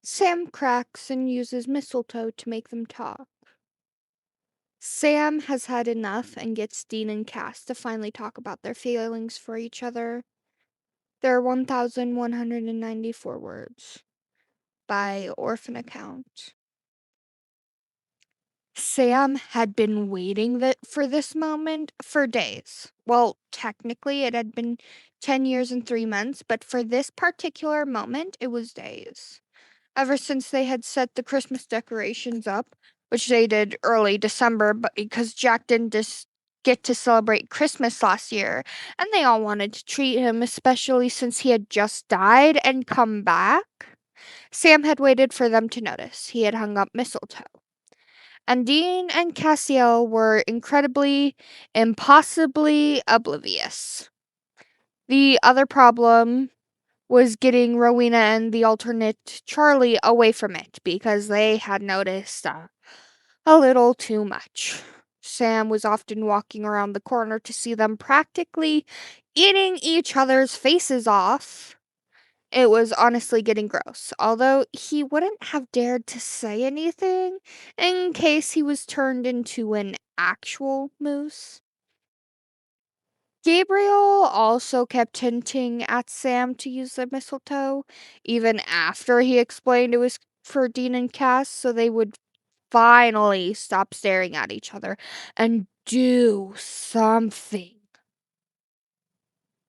Sam cracks and uses mistletoe to make them talk. Sam has had enough and gets Dean and Cas to finally talk about their feelings for each other. There are 1,194 words by Orphan Account. Sam had been waiting for this moment for days. Well, technically, it had been 10 years and 3 months, but for this particular moment, it was days. Ever since they had set the Christmas decorations up, which they did early December, but because Jack didn't just get to celebrate Christmas last year, and they all wanted to treat him, especially since he had just died and come back. Sam had waited for them to notice. He had hung up mistletoe. And Dean and Cassiel were impossibly oblivious. The other problem was getting Rowena and the alternate Charlie away from it because they had noticed a little too much. Sam was often walking around the corner to see them practically eating each other's faces off. It was honestly getting gross, although he wouldn't have dared to say anything in case he was turned into an actual moose. Gabriel also kept hinting at Sam to use the mistletoe, even after he explained it was for Dean and Cas, so they would finally stop staring at each other and do something.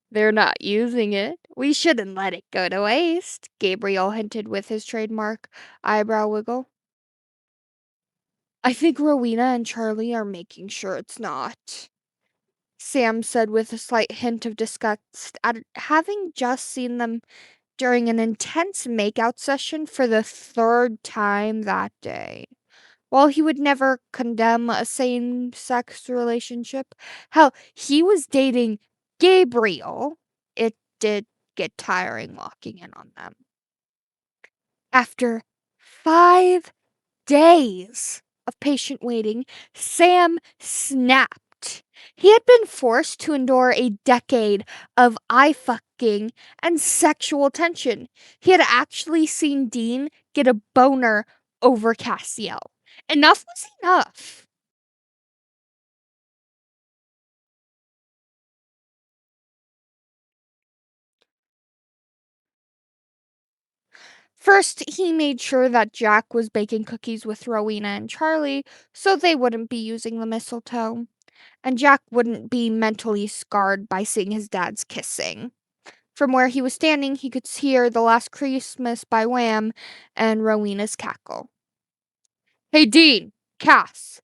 They're not using it. We shouldn't let it go to waste, Gabriel hinted with his trademark eyebrow wiggle. I think Rowena and Charlie are making sure it's not, Sam said with a slight hint of disgust at having just seen them during an intense makeout session for the third time that day. While he would never condemn a same sex relationship, hell, he was dating Gabriel. It did get tiring walking in on them. After 5 days of patient waiting, Sam snapped. He had been forced to endure a decade of eye fucking and sexual tension. He had actually seen Dean get a boner over Cassiel. Enough was enough. First, he made sure that Jack was baking cookies with Rowena and Charlie so they wouldn't be using the mistletoe, and Jack wouldn't be mentally scarred by seeing his dads kissing. From where he was standing, he could hear The Last Christmas by Wham and Rowena's cackle. Hey, Dean, Cas,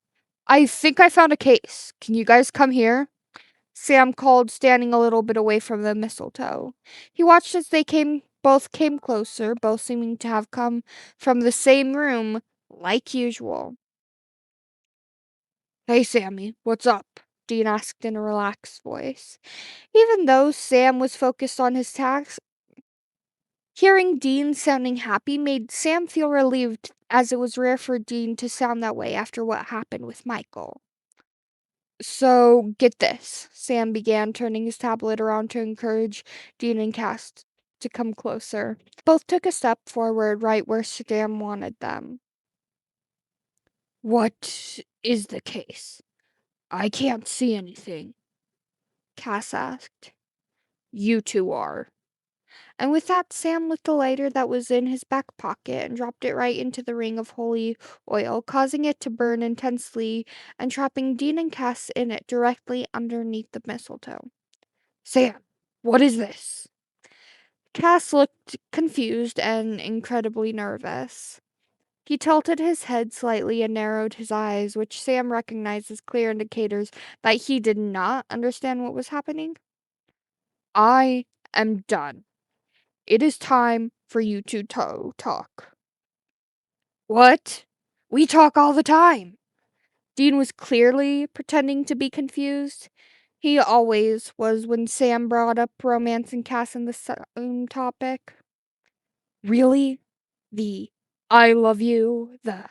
I think I found a case. Can you guys come here? Sam called, standing a little bit away from the mistletoe. He watched as they both came closer, both seeming to have come from the same room, like usual. Hey, Sammy, what's up? Dean asked in a relaxed voice. Even though Sam was focused on his task, hearing Dean sounding happy made Sam feel relieved, as it was rare for Dean to sound that way after what happened with Michael. So, get this, Sam began, turning his tablet around to encourage Dean and Cas to come closer. Both took a step forward right where Sam wanted them. What is the case? I can't see anything, Cas asked. You two are. And with that, Sam lit the lighter that was in his back pocket and dropped it right into the ring of holy oil, causing it to burn intensely and trapping Dean and Cas in it directly underneath the mistletoe. Sam, what is this? Cas looked confused and incredibly nervous. He tilted his head slightly and narrowed his eyes, which Sam recognized as clear indicators that he did not understand what was happening. I am done. It is time for you to talk. What? We talk all the time. Dean was clearly pretending to be confused. He always was when Sam brought up romance and Cass in the same topic. Really? The I love you, the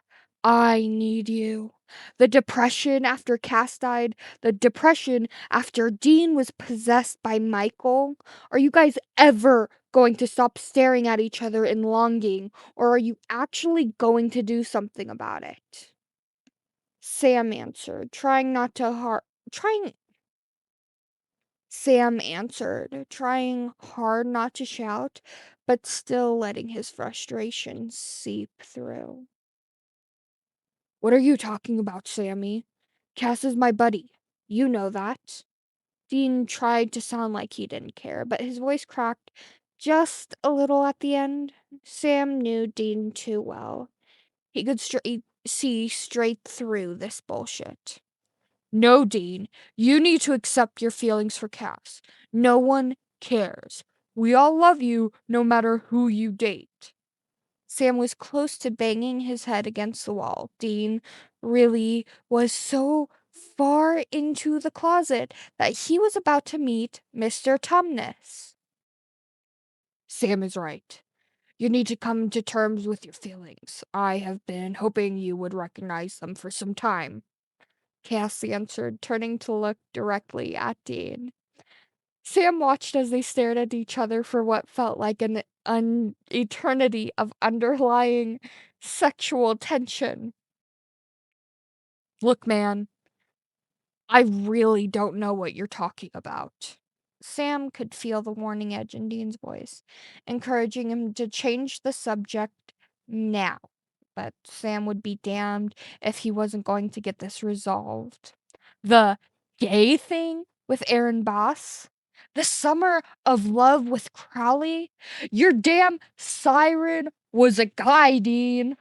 I need you. The depression after Cass died, the depression after Dean was possessed by Michael. Are you guys ever going to stop staring at each other in longing, or are you actually going to do something about it? Sam answered, trying Sam answered, trying hard not to shout, but still letting his frustration seep through. What are you talking about, Sammy? Cass is my buddy. You know that. Dean tried to sound like he didn't care, but his voice cracked just a little at the end. Sam knew Dean too well. He could see straight through this bullshit. No, Dean, you need to accept your feelings for Cass. No one cares. We all love you no matter who you date. Sam was close to banging his head against the wall. Dean really was so far into the closet that he was about to meet Mr. Tumnus. Sam is right. You need to come to terms with your feelings. I have been hoping you would recognize them for some time. Cass answered, turning to look directly at Dean. Sam watched as they stared at each other for what felt like an eternity of underlying sexual tension. Look, man, I really don't know what you're talking about. Sam could feel the warning edge in Dean's voice, encouraging him to change the subject now. But Sam would be damned if he wasn't going to get this resolved. The gay thing with Aaron Boss? The summer of love with Crowley? Your damn siren was a guy, Dean.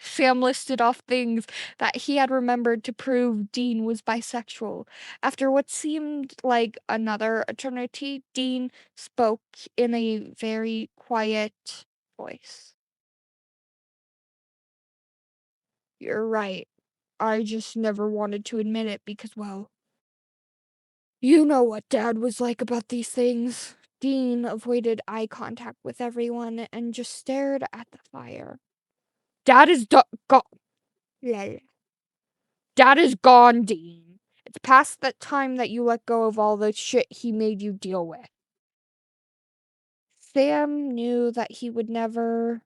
Sam listed off things that he had remembered to prove Dean was bisexual. After what seemed like another eternity, Dean spoke in a very quiet voice. You're right. I just never wanted to admit it because, well, you know what Dad was like about these things. Dean avoided eye contact with everyone and just stared at the fire. Dad is gone. Dad is gone, Dean. It's past that time that you let go of all the shit he made you deal with. Sam knew that he would never.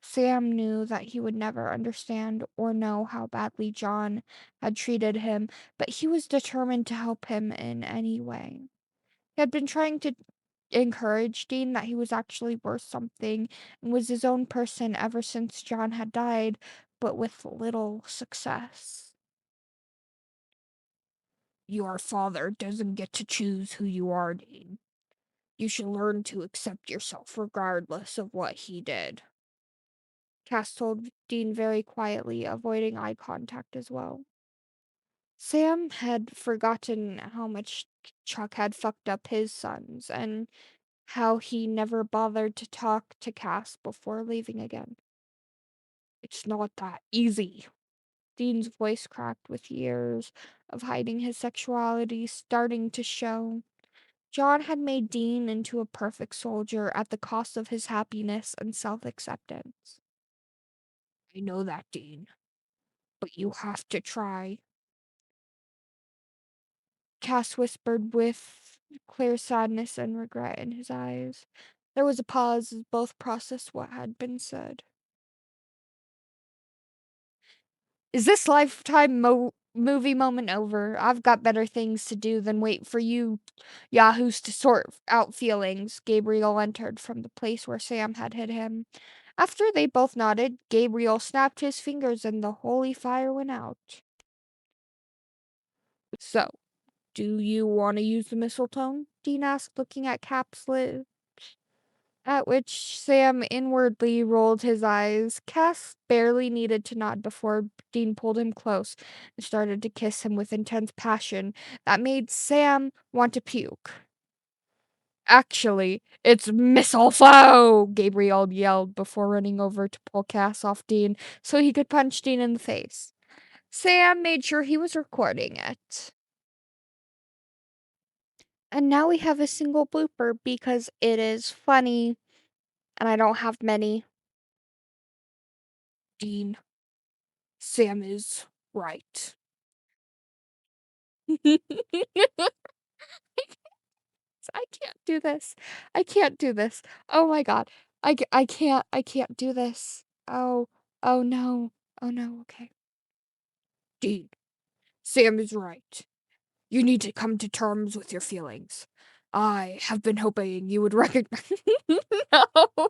Sam knew that he would never understand or know how badly John had treated him, but he was determined to help him in any way. He had been trying to encourage Dean that he was actually worth something and was his own person ever since John had died, but with little success. Your father doesn't get to choose who you are, Dean. You should learn to accept yourself regardless of what he did. Cass told Dean very quietly, avoiding eye contact as well. Sam had forgotten how much Chuck had fucked up his sons and how he never bothered to talk to Cass before leaving again. It's not that easy. Dean's voice cracked with years of hiding his sexuality starting to show. John had made Dean into a perfect soldier at the cost of his happiness and self acceptance. I know that, Dean, but you have to try. Cass whispered with clear sadness and regret in his eyes. There was a pause as both processed what had been said. Is this lifetime movie moment over? I've got better things to do than wait for you yahoos to sort out feelings. Gabriel entered from the place where Sam had hid him. After they both nodded, Gabriel snapped his fingers and the holy fire went out. So, do you want to use the mistletoe? Dean asked, looking at Cap's lips. At which Sam inwardly rolled his eyes. Cass barely needed to nod before Dean pulled him close and started to kiss him with intense passion that made Sam want to puke. Actually, it's mistletoe! Gabriel yelled before running over to pull Cass off Dean so he could punch Dean in the face. Sam made sure he was recording it. And now we have a single blooper because it is funny and I don't have many. Dean, Sam is right. I can't do this. I can't do this. Oh my god. I can't do this. Oh, oh no. Oh no, okay. Dean, Sam is right. You need to come to terms with your feelings. I have been hoping you would recognize. No.